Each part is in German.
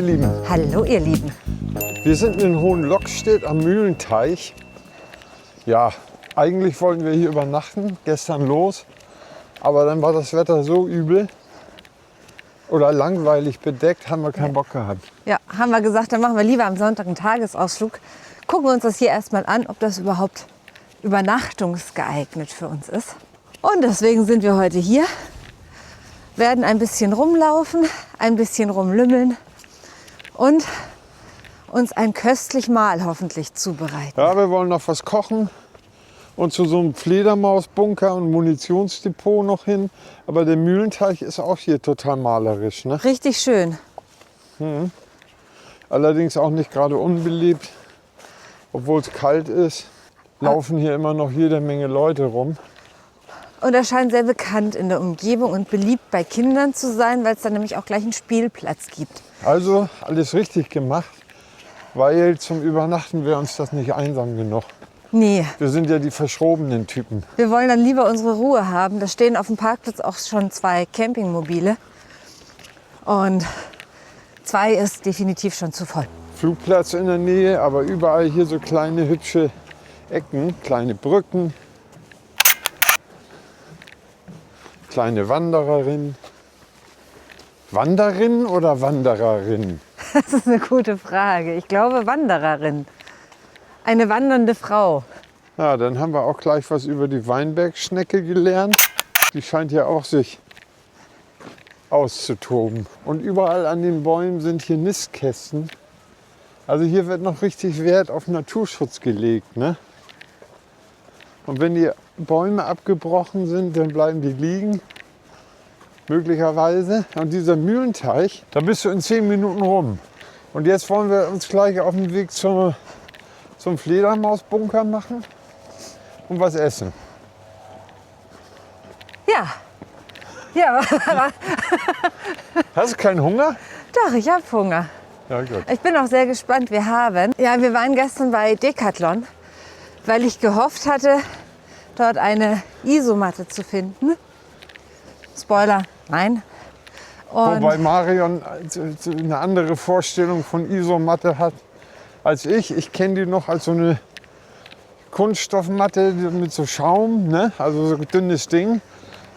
ihr Lieben. Hallo ihr Lieben. Wir sind in Hohenlockstedt am Mühlenteich. Ja, eigentlich wollten wir hier übernachten, gestern los. Aber dann war das Wetter so übel oder langweilig bedeckt, haben wir keinen Bock gehabt. Ja, haben wir gesagt, dann machen wir lieber am Sonntag einen Tagesausflug. Gucken wir uns das hier erstmal an, ob das überhaupt übernachtungsgeeignet für uns ist. Und deswegen sind wir heute hier, werden ein bisschen rumlaufen, ein bisschen rumlümmeln und uns ein köstlich Mahl hoffentlich zubereiten. Ja, wir wollen noch was kochen und zu so einem Fledermausbunker und Munitionsdepot noch hin. Aber der Mühlenteich ist auch hier total malerisch, ne? Richtig schön. Allerdings auch nicht gerade unbeliebt, obwohl es kalt ist. Laufen hier immer noch jede Menge Leute rum. Und er scheint sehr bekannt in der Umgebung und beliebt bei Kindern zu sein, weil es da nämlich auch gleich einen Spielplatz gibt. Also alles richtig gemacht, weil zum Übernachten wäre uns das nicht einsam genug. Nee, Wir sind ja die verschrobenen Typen. wir wollen dann lieber unsere Ruhe haben. Da stehen auf dem Parkplatz auch schon 2 Campingmobile. Und 2 ist definitiv schon zu voll. Flugplatz in der Nähe, aber überall hier so kleine hübsche Ecken, kleine Brücken, kleine Wandererin. Wanderin oder Wandererin? Das ist eine gute Frage. Ich glaube Wandererin. Eine wandernde Frau. Ja, dann haben wir auch gleich was über die Weinbergschnecke gelernt. Die scheint ja auch sich auszutoben. Und überall an den Bäumen sind hier Nistkästen. Also hier wird noch richtig Wert auf Naturschutz gelegt, ne? Und wenn die Bäume abgebrochen sind, dann bleiben die liegen. Möglicherweise. Und dieser Mühlenteich, da bist du in 10 Minuten rum. Und jetzt wollen wir uns gleich auf den Weg zum Fledermausbunker machen und was essen. Ja. Ja, Hast du keinen Hunger? doch, ich habe Hunger. Ja, gut. Ich bin auch sehr gespannt. Wir waren gestern bei Decathlon, weil ich gehofft hatte, dort eine Isomatte zu finden. Spoiler, nein. Und Wobei Marion eine andere Vorstellung von Isomatte hat als ich. Ich kenne die noch als so eine Kunststoffmatte mit so Schaum, ne? Also so ein dünnes Ding.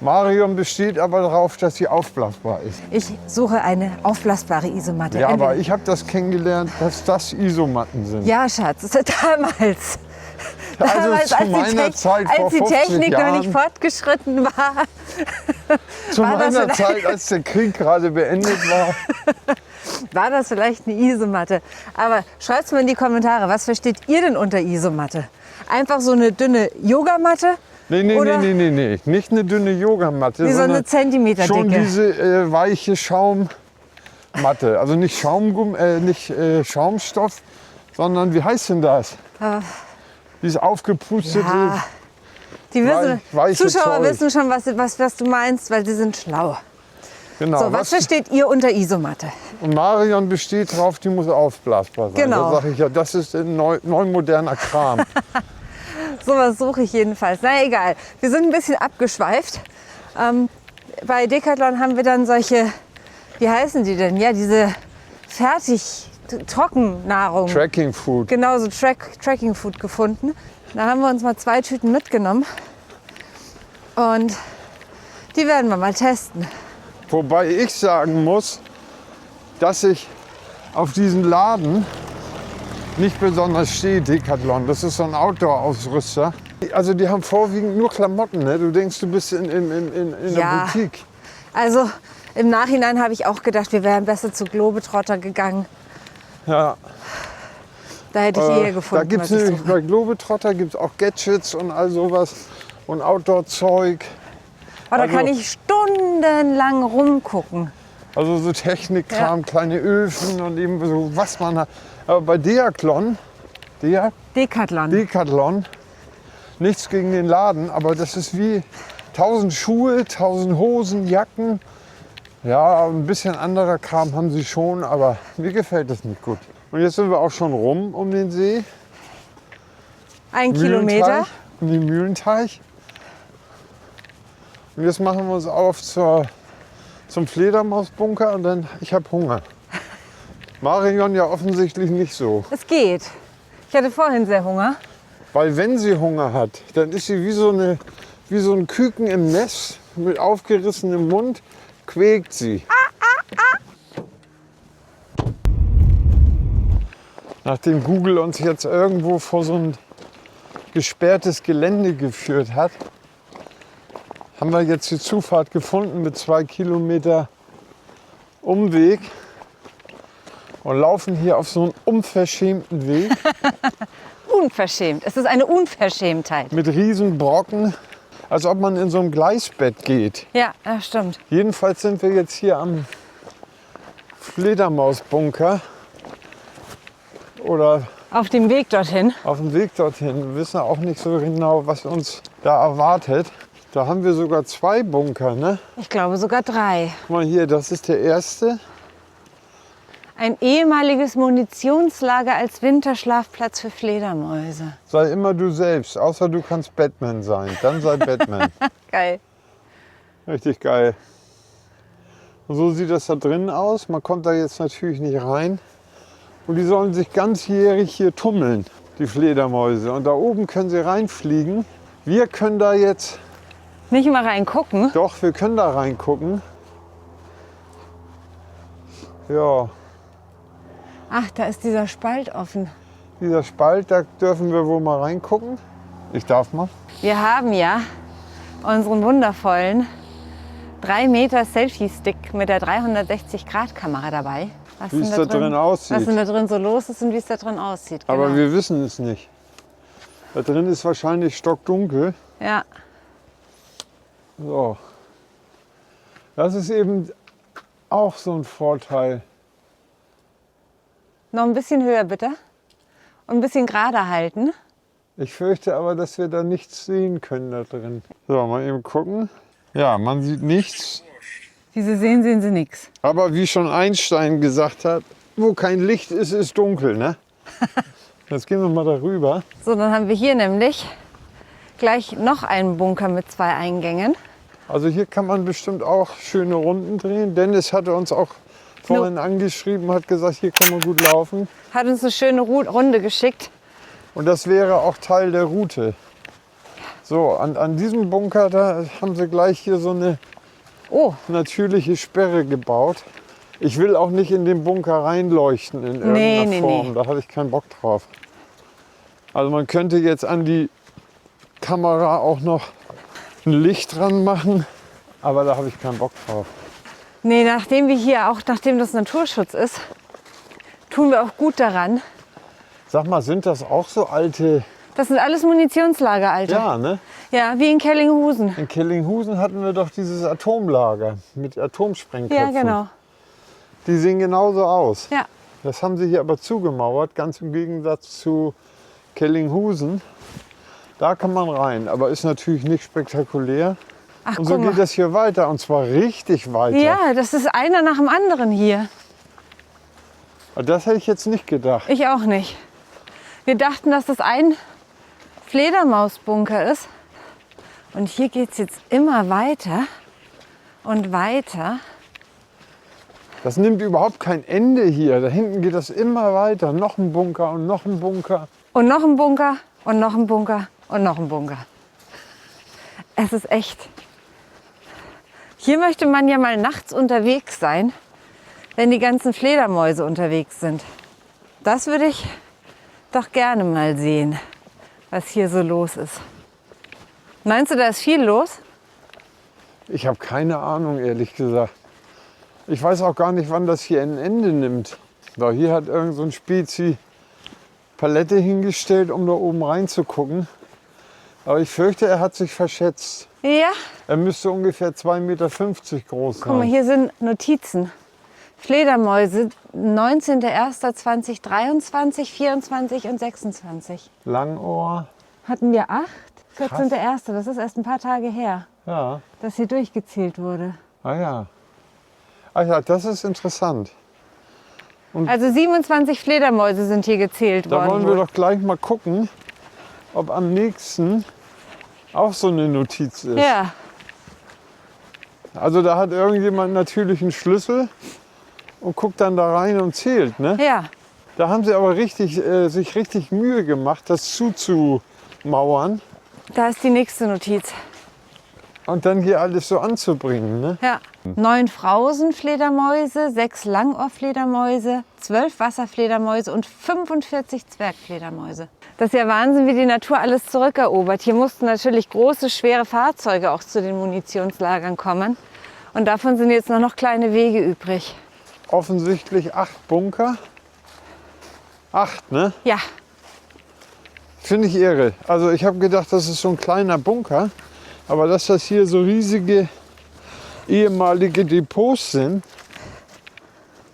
Marion besteht aber darauf, dass sie aufblasbar ist. ich suche eine aufblasbare Isomatte. Ja, aber ich habe das kennengelernt, dass das Isomatten sind. Ja, Schatz, das ist damals. Also zu meiner Zeit vor als die 50 Technik noch Jahren. nicht fortgeschritten war. Zu war das meiner vielleicht- Zeit, als der Krieg gerade beendet war. War das vielleicht eine Isomatte? Aber schreibt mal in die Kommentare, was versteht ihr denn unter Isomatte? Einfach so eine dünne Yogamatte? Nee, Oder- nee. Nicht eine dünne Yogamatte, Wie so eine sondern Zentimeter schon dicke. diese weiche Schaummatte. Also nicht, Schaumstoff, sondern wie heißt denn das? Dieses aufgepustete. Ja, die wissen, weiche Zuschauer Zeug. wissen schon, was du meinst, weil sie sind schlau. Genau. So, was versteht ihr unter Isomatte? Und Marion besteht drauf, die muss aufblasbar sein. Genau. Da sage ich ja, das ist ein neumoderner Kram. Sowas suche ich jedenfalls. Na egal, wir sind ein bisschen abgeschweift. Bei Decathlon haben wir dann solche, wie heißen die denn? Ja, diese Trockennahrung. Tracking Food. Genau, so Tracking Food gefunden. Da haben wir uns mal 2 Tüten mitgenommen. Und die werden wir mal testen. Wobei ich sagen muss, dass ich auf diesen Laden nicht besonders stehe, Decathlon. Das ist so ein Outdoor-Ausrüster. Also die haben vorwiegend nur Klamotten. Ne? Du denkst, du bist in Ja. der Boutique. Also im Nachhinein habe ich auch gedacht, wir wären besser zu Globetrotter gegangen. Ja. Da hätte ich eher gefunden. Da gibt es was ich nämlich suche. bei Globetrotter gibt's auch Gadgets und all sowas und Outdoor-Zeug. Aber da also- kann ich stundenlang rumgucken. Also so Technikkram, kleine Öfen und eben so was man hat. Aber bei Decathlon, Decathlon. nichts gegen den Laden, aber das ist wie 1000 Schuhe, 1000 Hosen, Jacken. Ja, ein bisschen anderer Kram haben sie schon, aber mir gefällt das nicht gut. Und jetzt sind wir auch schon rum um den See. 1 Kilometer. Um den Mühlenteich. Und jetzt machen wir uns auf zum Fledermausbunker und dann, ich habe Hunger. Marion ja offensichtlich nicht so. Es geht. Ich hatte vorhin sehr Hunger. Weil wenn sie Hunger hat, dann ist sie wie so ein Küken im Nest mit aufgerissenem Mund, quäkt sie. Nachdem Google uns jetzt irgendwo vor so ein gesperrtes Gelände geführt hat, haben wir jetzt die Zufahrt gefunden mit 2 Kilometer Umweg und laufen hier auf so einen unverschämten Weg Unverschämt. Es ist eine Unverschämtheit. mit riesen Brocken, als ob man in so einem Gleisbett geht. Ja, das stimmt. Jedenfalls sind wir jetzt hier am Fledermausbunker oder Auf dem Weg dorthin. auf dem Weg dorthin. Wir wissen auch nicht so genau, was uns da erwartet. Da haben wir sogar 2 Bunker, ne? Ich glaube sogar 3. Guck mal hier, das ist der erste. Ein ehemaliges Munitionslager als Winterschlafplatz für Fledermäuse. Sei immer du selbst, außer du kannst Batman sein. Dann sei Batman. Geil. Richtig geil. Und so sieht das da drinnen aus. Man kommt da jetzt natürlich nicht rein. Und die sollen sich ganzjährig hier tummeln, die Fledermäuse. Und da oben können sie reinfliegen. Wir können da jetzt, Nicht mal reingucken. doch, wir können da reingucken. Ja, Ach, da ist dieser Spalt offen. dieser Spalt, da dürfen wir wohl mal reingucken. Ich darf mal. Wir haben ja unseren wundervollen 3 Meter Selfie-Stick mit der 360-Grad-Kamera dabei. Was Wie es denn da drin aussieht. Was denn da drin so los ist und wie es da drin aussieht. Aber Genau. wir wissen es nicht. Da drin ist wahrscheinlich stockdunkel. Ja, So. Das ist eben auch so ein Vorteil. noch ein bisschen höher bitte. Und ein bisschen gerade halten. Ich fürchte aber, dass wir da nichts sehen können da drin. So, mal eben gucken. Ja, man sieht nichts. Wie Sie sehen, sehen Sie nichts. Aber wie schon Einstein gesagt hat, wo kein Licht ist, ist dunkel, ne? Jetzt gehen wir mal darüber. So, dann haben wir hier nämlich gleich noch einen Bunker mit 2 Eingängen. Also hier kann man bestimmt auch schöne Runden drehen. Dennis hatte uns auch vorhin angeschrieben, hat gesagt, hier kann man gut laufen. Hat uns eine schöne Runde geschickt. Und das wäre auch Teil der Route. So, an diesem Bunker, da haben sie gleich hier so eine Oh, natürliche Sperre gebaut. Ich will auch nicht in den Bunker reinleuchten in irgendeiner Nee. Form. Da habe ich keinen Bock drauf. Also man könnte jetzt an die Kamera auch noch ein Licht dran machen, aber da habe ich keinen Bock drauf. nee, nachdem das Naturschutz ist, tun wir auch gut daran. Sag mal, sind das auch so alte? Das sind alles Munitionslager, Alter. Ja, ne? Ja, wie in Kellinghusen. In Kellinghusen hatten wir doch dieses Atomlager mit Atomsprengköpfen. Ja, genau. Die sehen genauso aus. Ja. Das haben sie hier aber zugemauert, ganz im Gegensatz zu Kellinghusen. Da kann man rein, aber ist natürlich nicht spektakulär. Ach, Und so guck geht mal. das hier weiter, und zwar richtig weiter. Ja, das ist einer nach dem anderen hier. Das hätte ich jetzt nicht gedacht. Ich auch nicht. Wir dachten, dass das ein Fledermausbunker ist. Und hier geht es jetzt immer weiter und weiter. Das nimmt überhaupt kein Ende hier. Da hinten geht das immer weiter. Noch ein Bunker und noch ein Bunker. Und noch ein Bunker und noch ein Bunker und noch ein Bunker. Es ist echt. Hier möchte man ja mal nachts unterwegs sein, wenn die ganzen Fledermäuse unterwegs sind. Das würde ich doch gerne mal sehen, was hier so los ist. Meinst du, da ist viel los? Ich habe keine Ahnung, ehrlich gesagt. Ich weiß auch gar nicht, wann das hier ein Ende nimmt. So, hier hat irgend so ein Spezi Palette hingestellt, um da oben reinzugucken. Aber ich fürchte, er hat sich verschätzt. Ja, Er müsste ungefähr 2,50 Meter groß sein. guck mal, hier sind Notizen. Fledermäuse, 19.01.2023, 24 und 26. Langohr. Hatten wir 8? 14.01. Das ist erst ein paar Tage her, Ja. dass hier durchgezählt wurde. Ah ja. Ah ja, das ist interessant. Also 27 Fledermäuse sind hier gezählt Da worden. wollen wir wohl. doch gleich mal gucken, ob am nächsten auch so eine Notiz ist. Ja, Also da hat irgendjemand natürlich einen Schlüssel und guckt dann da rein und zählt. Ne? Ja, Da haben sie aber sich richtig Mühe gemacht, das zuzumauern da ist die nächste Notiz. und dann hier alles so anzubringen. Ne? Ja. 9 Frausenfledermäuse, 6 Langohrfledermäuse, 12 Wasserfledermäuse und 45 Zwergfledermäuse. Das ist ja Wahnsinn, wie die Natur alles zurückerobert. Hier mussten natürlich große, schwere Fahrzeuge auch zu den Munitionslagern kommen. Und davon sind jetzt nur noch kleine Wege übrig. Offensichtlich 8 Bunker. 8, ne? Ja, Finde ich irre. Also ich habe gedacht, das ist so ein kleiner Bunker. Aber dass das hier so riesige ehemalige Depots sind,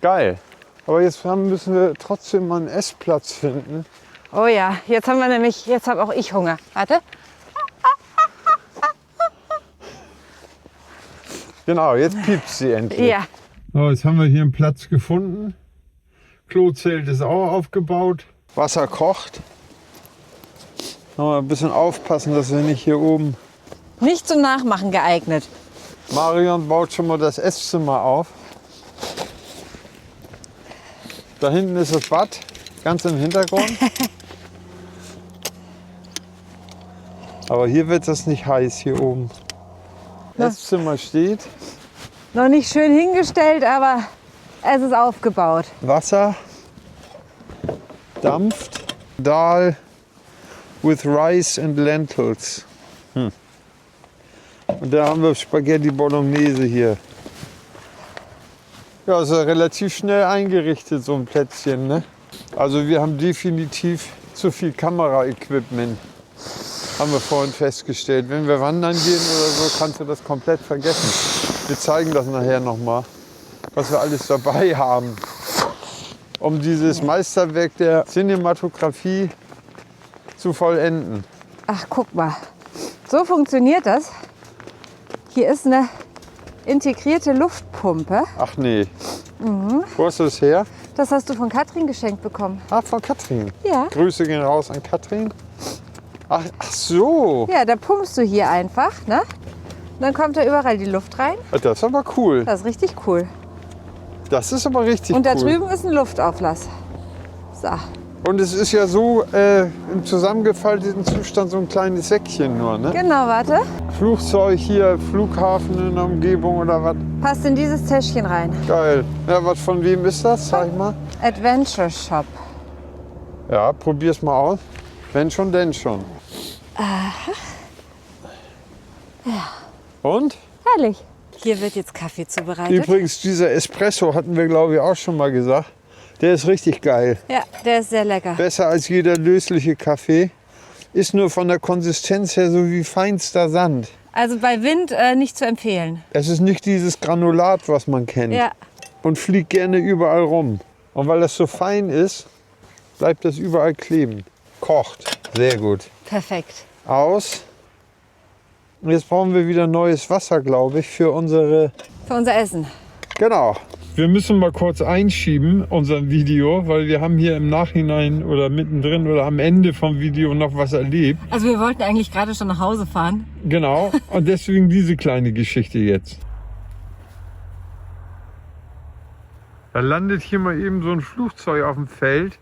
geil. Aber jetzt müssen wir trotzdem mal einen Essplatz finden. oh ja, jetzt habe auch ich Hunger. Warte. Genau, jetzt piepst sie endlich. Ja, So, jetzt haben wir hier einen Platz gefunden. Klozelt ist auch aufgebaut. Wasser kocht. Noch mal ein bisschen aufpassen, dass wir nicht hier oben... nicht zum Nachmachen geeignet. Marion baut schon mal das Esszimmer auf. Da hinten ist das Bad, ganz im Hintergrund. Aber hier wird es nicht heiß, hier oben. Das Esszimmer steht. Noch nicht schön hingestellt, aber es ist aufgebaut. Wasser dampft. Dal with rice and lentils. Und da haben wir Spaghetti Bolognese hier. Ja, ist ja relativ schnell eingerichtet, so ein Plätzchen. Ne? Also wir haben definitiv zu viel Kameraequipment. Haben wir vorhin festgestellt. Wenn wir wandern gehen oder so, kannst du das komplett vergessen. Wir zeigen das nachher nochmal, was wir alles dabei haben, um dieses Meisterwerk der Cinematografie zu vollenden. Ach, guck mal. So funktioniert das. Hier ist eine integrierte Luftpumpe. Ach nee. Wo hast du das her? Das hast du von Katrin geschenkt bekommen. Ah, von Katrin. Ja. Grüße gehen raus an Katrin. Ach so. Ja, da pumpst du hier einfach, ne? Dann kommt da überall die Luft rein. Das ist aber cool. Das ist richtig cool. Das ist aber richtig Und da cool. drüben ist ein Luftauflass. So. Und es ist ja so im zusammengefalteten Zustand so ein kleines Säckchen nur, ne? Genau, warte. Flugzeug hier, Flughafen in der Umgebung oder was? Passt in dieses Täschchen rein. Geil. Ja, was von wem ist das? Zeig mal. Adventure Shop. Ja, probier's mal aus. Wenn schon, denn schon. Und? Herrlich. Hier wird jetzt Kaffee zubereitet. Übrigens, dieser Espresso hatten wir, glaube ich, auch schon mal gesagt. Der ist richtig geil. Ja, der ist sehr lecker. Besser als jeder lösliche Kaffee. Ist nur von der Konsistenz her so wie feinster Sand. Also bei Wind nicht zu empfehlen. Es ist nicht dieses Granulat, was man kennt. Ja. Und fliegt gerne überall rum. Und weil das so fein ist, bleibt das überall kleben. Kocht. Sehr gut. Perfekt. Aus. Und jetzt brauchen wir wieder neues Wasser, glaube ich, für unsere... Für unser Essen. Genau. Wir müssen mal kurz einschieben, unser Video, weil wir haben hier im Nachhinein oder mittendrin oder am Ende vom Video noch was erlebt. Also wir wollten eigentlich gerade schon nach Hause fahren. Genau. Und deswegen diese kleine Geschichte jetzt. Da landet hier mal eben so ein Flugzeug auf dem Feld.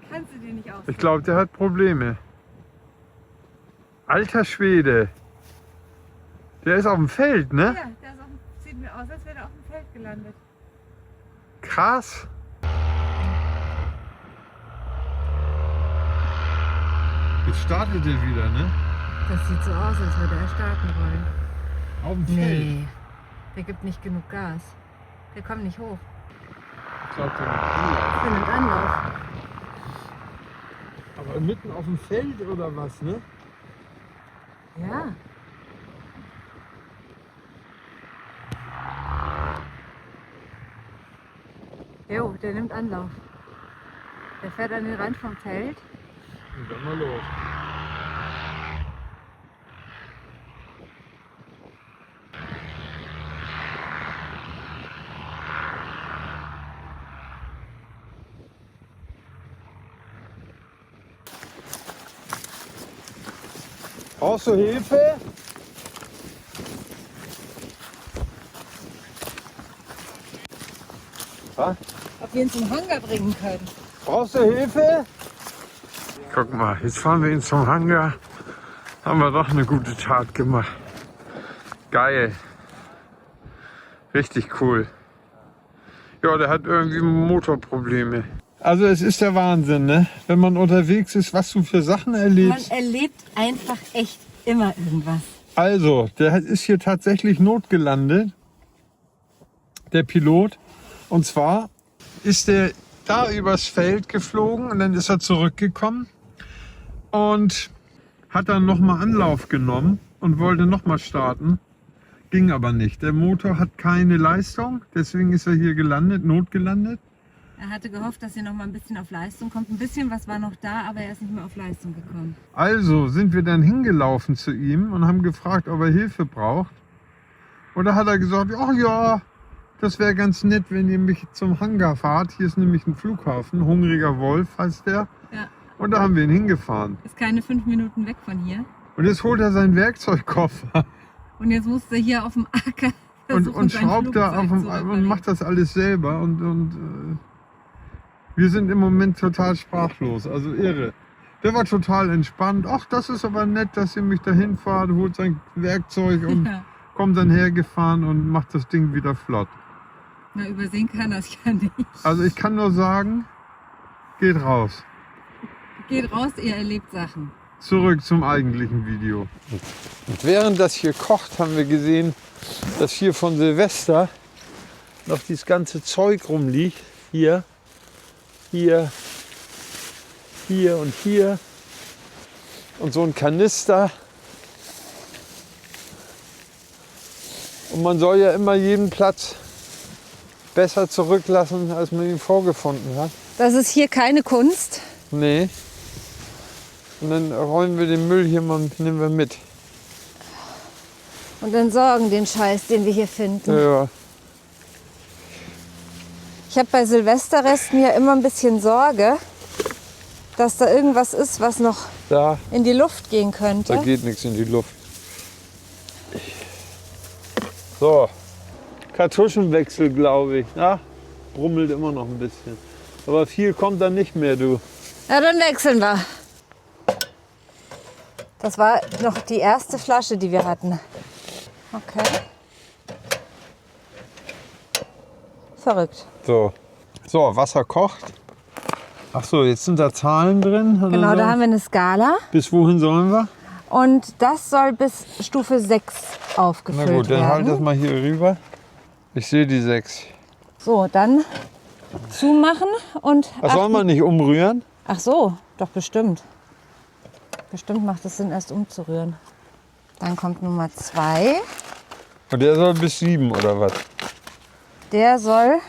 Kannst du dir nicht aus? Ich glaube, der hat Probleme. Alter Schwede. Der ist auf dem Feld, ne? Ja, der ist sieht mir aus, als wäre er auf dem Feld gelandet. Krass. Jetzt startet er wieder, ne? Das sieht so aus, als würde er starten wollen. Auf dem Feld. Nee, der gibt nicht genug Gas. Der kommt nicht hoch. Ich glaube, der macht Anlauf. Der nimmt Anlauf. Aber mitten auf dem Feld oder was, ne? Ja. Jo, der nimmt Anlauf. Der fährt an den Rand vom Feld. Und dann mal los. Brauchst du Hilfe? Was? Ob wir ihn zum Hangar bringen können. Brauchst du Hilfe? Guck mal, jetzt fahren wir ihn zum Hangar. Haben wir doch eine gute Tat gemacht. Geil. Richtig cool. Ja, der hat irgendwie Motorprobleme. Also es ist der Wahnsinn, ne? Wenn man unterwegs ist, was du für Sachen Man erlebst. erlebt einfach echt immer irgendwas. Also, der ist hier tatsächlich notgelandet, der Pilot. Und zwar ist der da übers Feld geflogen und dann ist er zurückgekommen und hat dann nochmal Anlauf genommen und wollte nochmal starten. Ging aber nicht. Der Motor hat keine Leistung, deswegen ist er hier gelandet, notgelandet. Er hatte gehofft, dass er noch mal ein bisschen auf Leistung kommt. Ein bisschen was war noch da, aber er ist nicht mehr auf Leistung gekommen. Also sind wir dann hingelaufen zu ihm und haben gefragt, ob er Hilfe braucht. Und da hat er gesagt, ach ja, das wäre ganz nett, wenn ihr mich zum Hangar fahrt. Hier ist nämlich ein Flughafen, Hungriger Wolf heißt der. Ja. Und da haben wir ihn hingefahren. Ist keine 5 Minuten weg von hier. Und jetzt holt er seinen Werkzeugkoffer Und jetzt musste er hier auf dem Acker versuchen, und sein schraubt da Flugzeug auf dem, zu und reparieren. macht das alles selber. Und wir sind im Moment total sprachlos, also irre. Der war total entspannt. Ach, das ist aber nett, dass ihr mich dahin fahrt, holt sein Werkzeug und Ja. kommt dann hergefahren und macht das Ding wieder flott. Na, übersehen kann das ja nicht. Also ich kann nur sagen, geht raus. Geht raus, ihr erlebt Sachen. Zurück zum eigentlichen Video. Und während das hier kocht, haben wir gesehen, dass hier von Silvester noch dieses ganze Zeug rumliegt. Hier, hier, hier und hier. Und so ein Kanister. Und man soll ja immer jeden Platz besser zurücklassen, als man ihn vorgefunden hat. Das ist hier keine Kunst. Nee. Und dann räumen wir den Müll hier mal, nehmen wir mit. Und entsorgen den Scheiß, den wir hier finden. Ja. Ich habe bei Silvesterresten ja immer ein bisschen Sorge, dass da irgendwas ist, was noch Da, in die Luft gehen da könnte. geht nichts in die Luft. So, Kartuschenwechsel, glaube ich. Ja, brummelt immer noch ein bisschen. Aber viel kommt da nicht mehr, du. Ja, dann wechseln wir. Das war noch die erste Flasche, die wir hatten. Okay. Verrückt. So, Wasser kocht. Ach so, jetzt sind da Zahlen drin. Genau, da haben wir eine Skala. Bis wohin sollen wir? Und das soll bis Stufe 6 aufgefüllt Na gut, dann halt das werden. mal hier rüber. Ich sehe die 6. So, dann zumachen und Das soll man nicht umrühren? Ach so, doch bestimmt. Bestimmt macht es Sinn, erst umzurühren. Dann kommt Nummer 2. Und der soll bis 7 oder was? Der soll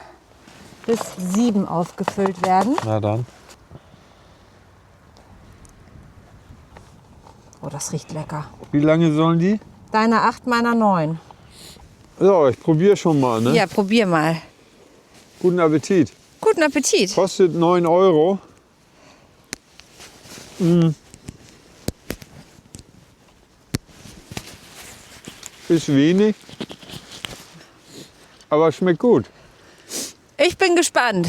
bis 7 aufgefüllt werden. Na dann. Oh, das riecht lecker. Wie lange sollen die? Deine 8, meiner 9. So, ich probiere schon mal. Ne? Ja, probier mal. Guten Appetit. Guten Appetit. Kostet 9 Euro. Ist wenig, aber schmeckt gut. Ich bin gespannt.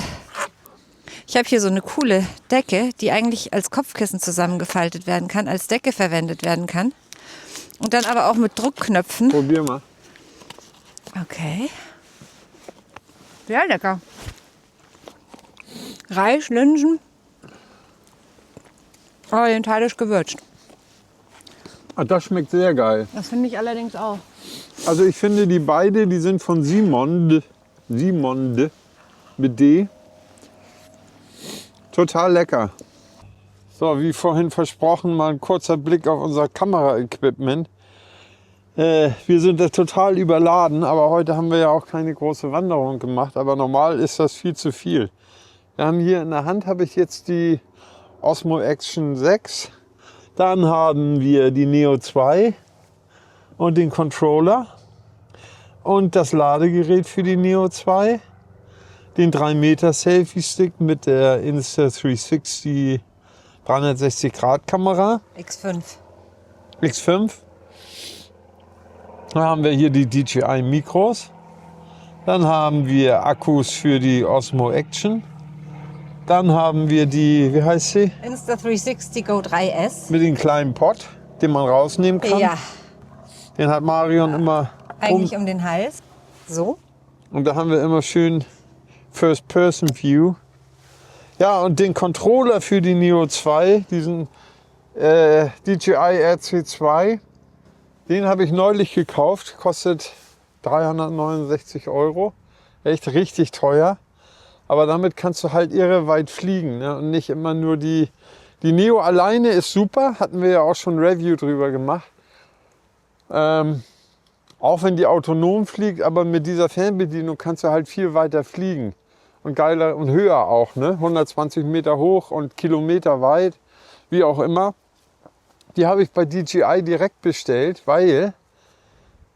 Ich habe hier so eine coole Decke, die eigentlich als Kopfkissen zusammengefaltet werden kann, als Decke verwendet werden kann. Und dann aber auch mit Druckknöpfen. Probier mal. Okay. Sehr lecker. Reis, Linsen. Orientalisch gewürzt. Ah, das schmeckt sehr geil. Das finde ich allerdings auch. Also ich finde die sind von Simonde mit D. Total lecker. So, wie vorhin versprochen, mal ein kurzer Blick auf unser Kameraequipment. Wir sind da total überladen, aber heute haben wir ja auch keine große Wanderung gemacht. Aber normal ist das viel zu viel. Wir haben hier in der Hand habe ich jetzt die Osmo Action 6. Dann haben wir die Neo 2 und den Controller und das Ladegerät für die Neo 2. Den 3 Meter Selfie-Stick mit der Insta360 360-Grad-Kamera. X5. X5. Da haben wir hier die DJI Mikros. Dann haben wir Akkus für die Osmo Action. Dann haben wir die, wie heißt sie? Insta360 Go 3S. Mit dem kleinen Pott, den man rausnehmen kann. Ja, Den hat Marion immer eigentlich um den Hals. So. Und da haben wir immer schön First-Person-View. Ja, und den Controller für die Neo 2, diesen DJI RC2, den habe ich neulich gekauft. Kostet 369 €. Echt richtig teuer. Aber damit kannst du halt irre weit fliegen, ne? Und nicht immer nur die Neo alleine ist super. Hatten wir ja auch schon ein Review drüber gemacht. Auch wenn die autonom fliegt, aber mit dieser Fernbedienung kannst du halt viel weiter fliegen. Und geiler und höher auch, ne? 120 Meter hoch und Kilometer weit, wie auch immer. Die habe ich bei DJI direkt bestellt, weil,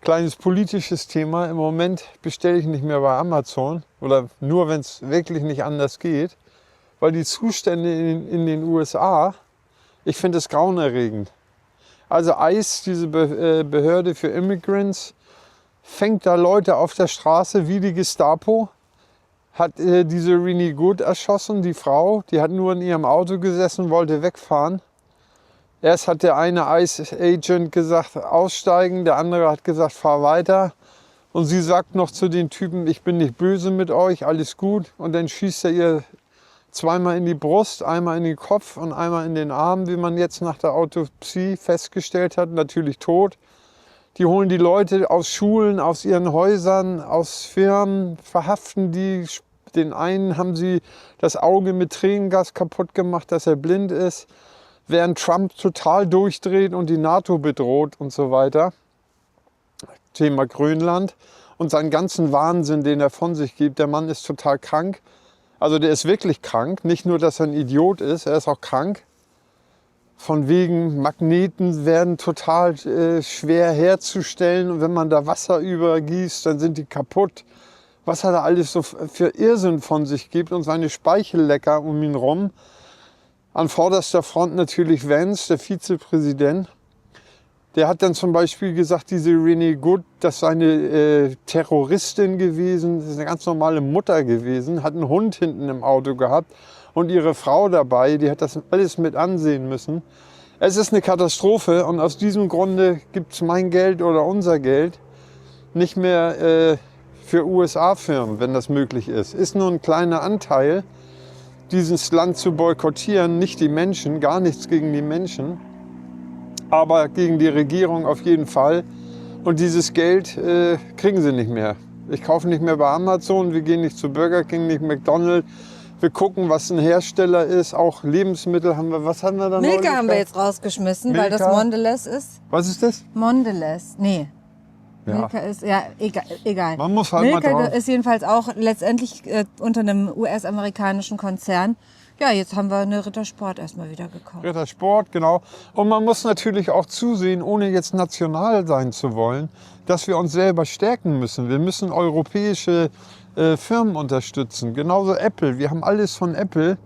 kleines politisches Thema, im Moment bestelle ich nicht mehr bei Amazon oder nur, wenn es wirklich nicht anders geht, weil die Zustände in den USA, ich finde es grauenerregend. Also ICE, diese Behörde für Immigrants, fängt da Leute auf der Straße wie die Gestapo, hat diese Renee Good erschossen, die Frau, die hat nur in ihrem Auto gesessen, wollte wegfahren. Erst hat der eine ICE-Agent gesagt, aussteigen, der andere hat gesagt, fahr weiter. Und sie sagt noch zu den Typen, ich bin nicht böse mit euch, alles gut. Und dann schießt er ihr zweimal in die Brust, einmal in den Kopf und einmal in den Arm, wie man jetzt nach der Autopsie festgestellt hat, natürlich tot. Die holen die Leute aus Schulen, aus ihren Häusern, aus Firmen, verhaften die. Den einen haben sie das Auge mit Tränengas kaputt gemacht, dass er blind ist, während Trump total durchdreht und die NATO bedroht und so weiter. Thema Grönland und seinen ganzen Wahnsinn, den er von sich gibt. Der Mann ist total krank. Also der ist wirklich krank. Nicht nur, dass er ein Idiot ist, er ist auch krank. Von wegen Magneten werden total schwer herzustellen. Und wenn man da Wasser übergießt, dann sind die kaputt. Was er da alles so für Irrsinn von sich gibt und seine Speichellecker um ihn rum. An vorderster Front natürlich Vance, der Vizepräsident. Der hat dann zum Beispiel gesagt, diese Renee Good, das sei eine Terroristin gewesen, das ist eine ganz normale Mutter gewesen, hat einen Hund hinten im Auto gehabt und ihre Frau dabei, die hat das alles mit ansehen müssen. Es ist eine Katastrophe und aus diesem Grunde gibt es mein Geld oder unser Geld nicht mehr für USA-Firmen, wenn das möglich ist. Ist nur ein kleiner Anteil, dieses Land zu boykottieren, nicht die Menschen, gar nichts gegen die Menschen, aber gegen die Regierung auf jeden Fall. Und dieses Geld kriegen sie nicht mehr. Ich kaufe nicht mehr bei Amazon, wir gehen nicht zu Burger King, nicht McDonald's. Wir gucken, was ein Hersteller ist, auch Lebensmittel haben wir. Was haben wir da noch? Milka haben wir jetzt rausgeschmissen, Milka? weil das Mondelez ist. Was ist das? Mondelez, nee. Ja. Milka ist, ja, egal. Man muss halt Milka mal drauf. ist jedenfalls auch letztendlich unter einem US-amerikanischen Konzern. Ja, jetzt haben wir eine Rittersport erstmal wieder gekauft. Rittersport, genau. Und man muss natürlich auch zusehen, ohne jetzt national sein zu wollen, dass wir uns selber stärken müssen. Wir müssen europäische Firmen unterstützen. Genauso Apple. Wir haben alles von Apple.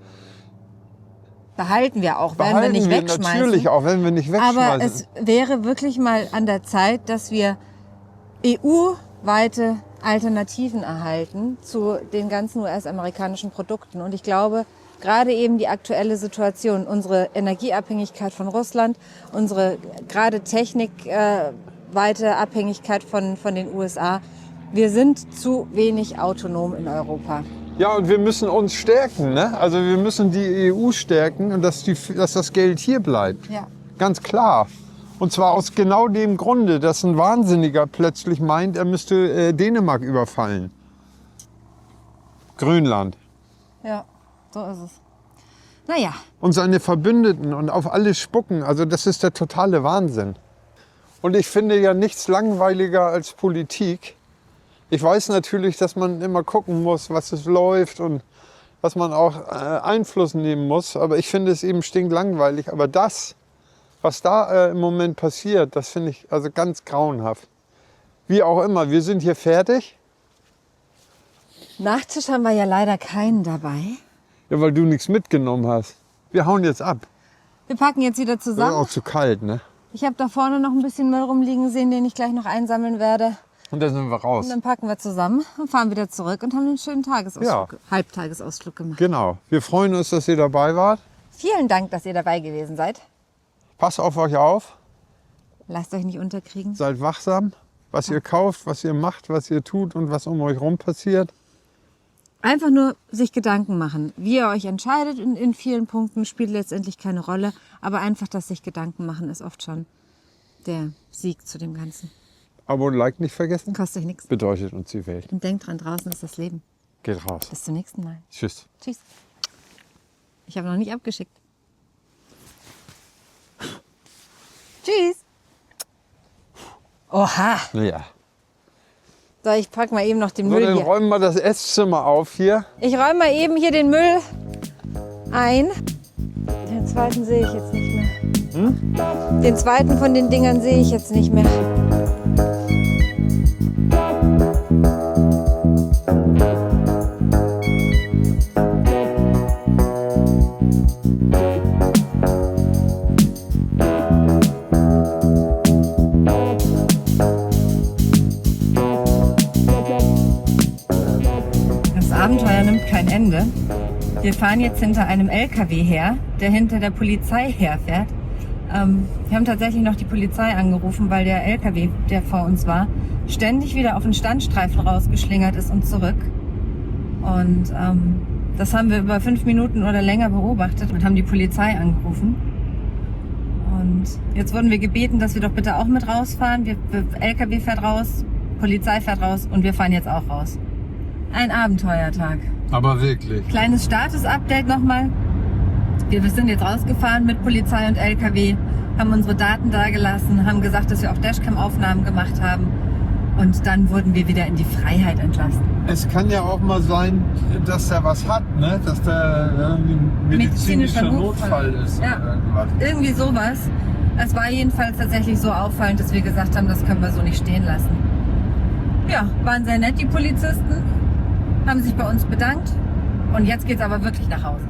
Behalten wir auch, werden wir nicht wegschmeißen. Natürlich auch, wenn wir nicht wegschmeißen. Aber es wäre wirklich mal an der Zeit, dass wir EU-weite Alternativen erhalten zu den ganzen US-amerikanischen Produkten. Und ich glaube, gerade eben die aktuelle Situation, unsere Energieabhängigkeit von Russland, unsere gerade technikweite Abhängigkeit von den USA, wir sind zu wenig autonom in Europa. Ja, und wir müssen uns stärken, ne? Also wir müssen die EU stärken und dass das Geld hier bleibt. Ja. Ganz klar. Und zwar aus genau dem Grunde, dass ein Wahnsinniger plötzlich meint, er müsste Dänemark überfallen. Grönland. Ja, so ist es. Naja. Und seine Verbündeten und auf alles spucken. Also das ist der totale Wahnsinn. Und ich finde ja nichts langweiliger als Politik. Ich weiß natürlich, dass man immer gucken muss, was es läuft und dass man auch Einfluss nehmen muss. Aber ich finde es eben stinklangweilig. Aber das, was da im Moment passiert, das finde ich also ganz grauenhaft. Wie auch immer, wir sind hier fertig. Nachtisch haben wir ja leider keinen dabei. Ja, weil du nichts mitgenommen hast. Wir hauen jetzt ab. Wir packen jetzt wieder Ist zusammen. auch zu kalt, ne? Ich habe da vorne noch ein bisschen Müll rumliegen sehen, den ich gleich noch einsammeln werde. Und dann sind wir raus. Und dann packen wir zusammen und fahren wieder zurück und haben einen schönen Tagesausflug, Halbtagesausflug gemacht. Genau. Wir freuen uns, dass ihr dabei wart. Vielen Dank, dass ihr dabei gewesen seid. Passt auf euch auf. Lasst euch nicht unterkriegen. Seid wachsam, was ihr kauft, was ihr macht, was ihr tut und was um euch rum passiert. Einfach nur sich Gedanken machen. Wie ihr euch entscheidet in vielen Punkten spielt letztendlich keine Rolle. Aber einfach das sich Gedanken machen ist oft schon der Sieg zu dem Ganzen. Abo und Like nicht vergessen. Kostet euch nichts. Bedeutet uns die Welt. Und denkt dran, draußen ist das Leben. Geht raus. Bis zum nächsten Mal. Tschüss. Tschüss. Ich habe noch nicht abgeschickt. Tschüss. Oha. Ja. So, ich pack mal eben noch den So, Müll dann hier. räumen wir das Esszimmer auf hier. Ich räume mal eben hier den Müll ein. Den zweiten sehe ich jetzt nicht mehr. Den zweiten von den Dingern sehe ich jetzt nicht mehr. Das Abenteuer nimmt kein Ende. Wir fahren jetzt hinter einem LKW her, der hinter der Polizei herfährt. Wir haben tatsächlich noch die Polizei angerufen, weil der LKW, der vor uns war, ständig wieder auf den Standstreifen rausgeschlingert ist und zurück. Und das haben wir über 5 Minuten oder länger beobachtet und haben die Polizei angerufen. Und jetzt wurden wir gebeten, dass wir doch bitte auch mit rausfahren. LKW fährt raus, Polizei fährt raus und wir fahren jetzt auch raus. Ein Abenteuertag. Aber wirklich. Kleines Status-Update nochmal. Wir sind jetzt rausgefahren mit Polizei und LKW, haben unsere Daten dagelassen, haben gesagt, dass wir auch Dashcam-Aufnahmen gemacht haben. Und dann wurden wir wieder in die Freiheit entlassen. Es kann ja auch mal sein, dass der was hat, ne? Dass der irgendwie ein medizinischer Notfall ist. Ja. Oder irgendwas. Irgendwie sowas. Es war jedenfalls tatsächlich so auffallend, dass wir gesagt haben, das können wir so nicht stehen lassen. Ja, waren sehr nett, die Polizisten, haben sich bei uns bedankt und jetzt geht's aber wirklich nach Hause.